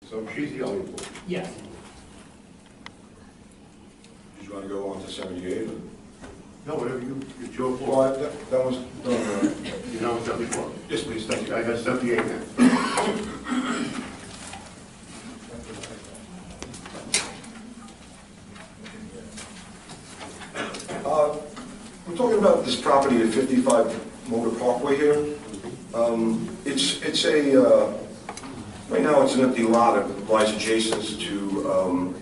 So she's the only one. Yes. Did you want to go on to 78? Or? No, whatever it's your Well, fault. that was done. You know, 74. Yes, please, thank you. I got 78 now. We're talking about this property at 55 Motor Parkway here. It's a, right now it's an empty lot. It lies adjacent to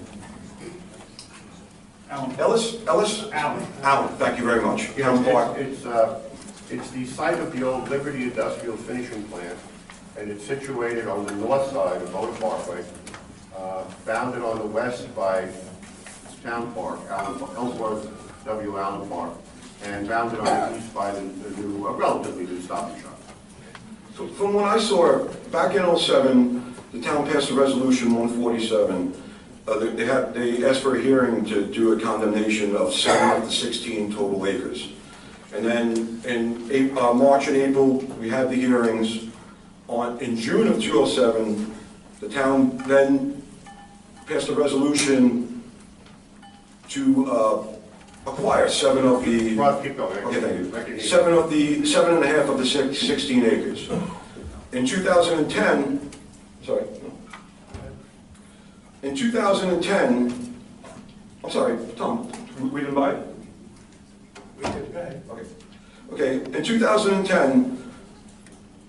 Ellis? Allen, thank you very much. Town Park. It's the site of the old Liberty Industrial Finishing Plant, and it's situated on the north side of Motor Parkway, bounded on the west by Town Park, Ellsworth W. Allen Park, and bounded on the east by the new, relatively new Stop and Shop. So from what I saw, back in '07, the town passed a resolution 147. They asked for a hearing to do a condemnation of 7 of the 16 total acres. And then in March and April, we had the hearings. In June of 2007, the town then passed a resolution to acquire 7 of the... Rob, keep going. Okay, thank you. 7.5 of the 16 acres. In 2010, sorry. In 2010, I'm sorry, Tom, we didn't buy it? We did pay. Okay. Okay, in 2010,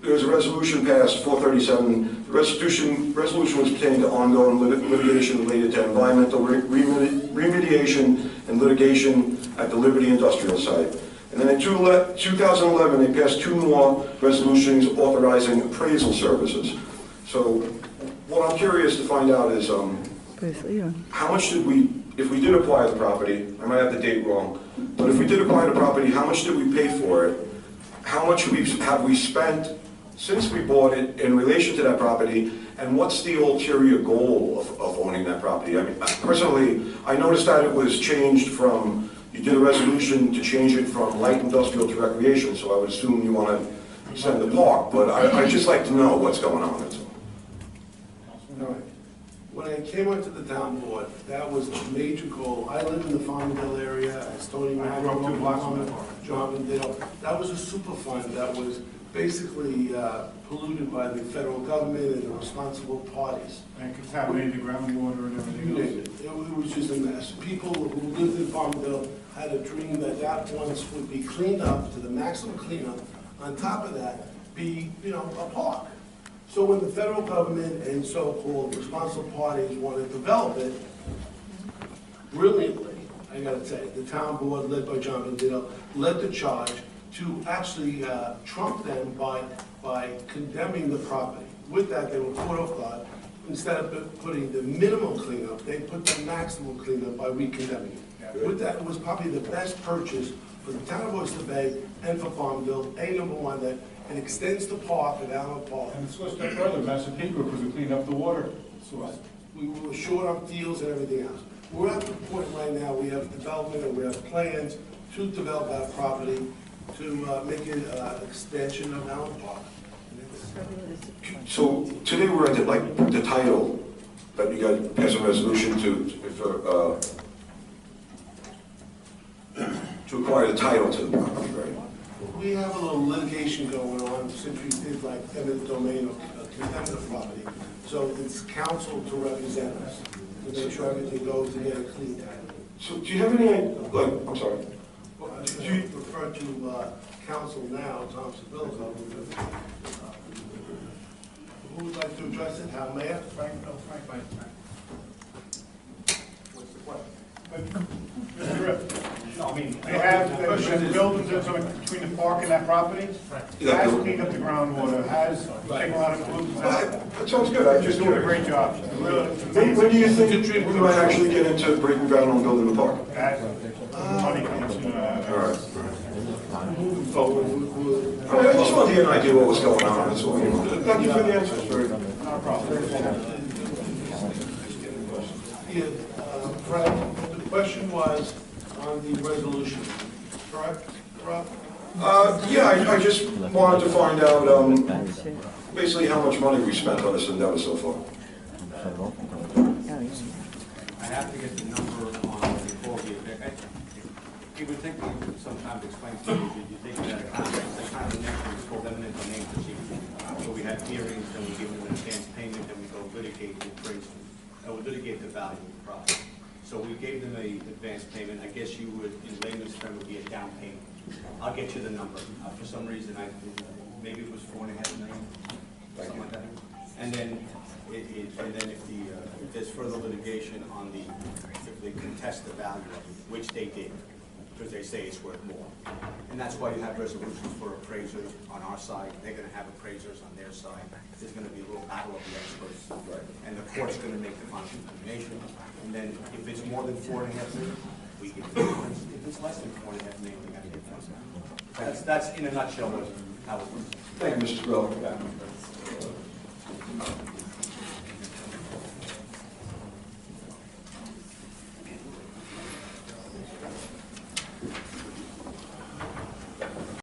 there was a resolution passed, 437. The resolution was pertaining to ongoing litigation related to environmental remediation and litigation at the Liberty Industrial Site. And then in 2011, they passed 2 more resolutions authorizing appraisal services. So what I'm curious to find out is how much did we, if we did acquire the property, I might have the date wrong, but if we did acquire the property, how much did we pay for it? How much have we spent since we bought it in relation to that property, and what's the ulterior goal of owning that property? I mean, personally, I noticed that it was changed from, you did a resolution to change it from light industrial to recreation, so I would assume you want to extend the park, but I'd just like to know what's going on. That's all. All right. When I came onto the town board, that was a major goal. I live in the Farmville area, Stony Mountain, Johnville. That was a super fund that was basically polluted by the federal government and the responsible parties. And contaminated the groundwater and everything else. It was just a mess. People who lived in Farmville had a dream that that once would be cleaned up to the maximum cleanup. On top of that, be, a park. So when the federal government and so-called responsible parties want to develop it, brilliantly, I gotta say, the town board led by John Bandito led the charge to actually trump them by condemning the property. With that, they were caught off guard. Instead of putting the minimum cleanup, they put the maximum cleanup by re-condemning it. With that, it was probably the best purchase for the town of Oyster Bay and for Farmville. Number one, that it extends the park at Allen Park. And it's a step further, Massapequa, because we cleaned up the water source. We were short on fields and everything else. We're at the point right now, we have development and we have plans to develop our property to make it an extension of Allen Park. So today we're at the title that you guys passed a resolution to acquire the title to the property, right? We have a little litigation going on since we did eminent domain or condemn the property. So it's counsel to represent us, to make sure everything goes to get a clean title. So do you have any, I'm sorry. Do you refer to counsel now, Tom Sabillo? Who would like to address it? How, Mayor? Frank. What's the question? Mr. Griff, no, I mean, they have buildings that's between the park and that property. Has cleaned up the groundwater, has taken a lot of pollutants out. That sounds good. I just Doing a great job. When do you think we might actually get into breaking ground on building the park? As money comes in. All right. Moving forward, I just wanted to get an idea what was going on. That's all. Thank you for the answers. Very good. Not a problem. Yeah, Fred, the question was on the resolution, correct, Rob? Yeah, I just wanted to find out basically how much money we spent on this endeavor so far. I have to get the number on the quality of it. It would take me some time to explain to you, you take it out of context, the kind of next is called eminent domain procedure. So we have hearings, then we give them an advance payment, then we go litigate the appraisal, we litigate the value of the property. So we gave them a advance payment, I guess you would, in layman's term, would be a down payment. I'll get you the number. For some reason, maybe it was $4.5 million, something like that. And then, if there's further litigation on if they contest the value of it, which they did, because they say it's worth more. And that's why you have resolutions for appraisers on our side. They're going to have appraisers on their side. There's going to be a little battle of the experts. Right. And the court's going to make the final determination. And then if it's more than $4.5 million, we get the difference. If it's less than $4.5 million, we got to get the. That's in a nutshell how it works. Thank you, Mr. Scrilla.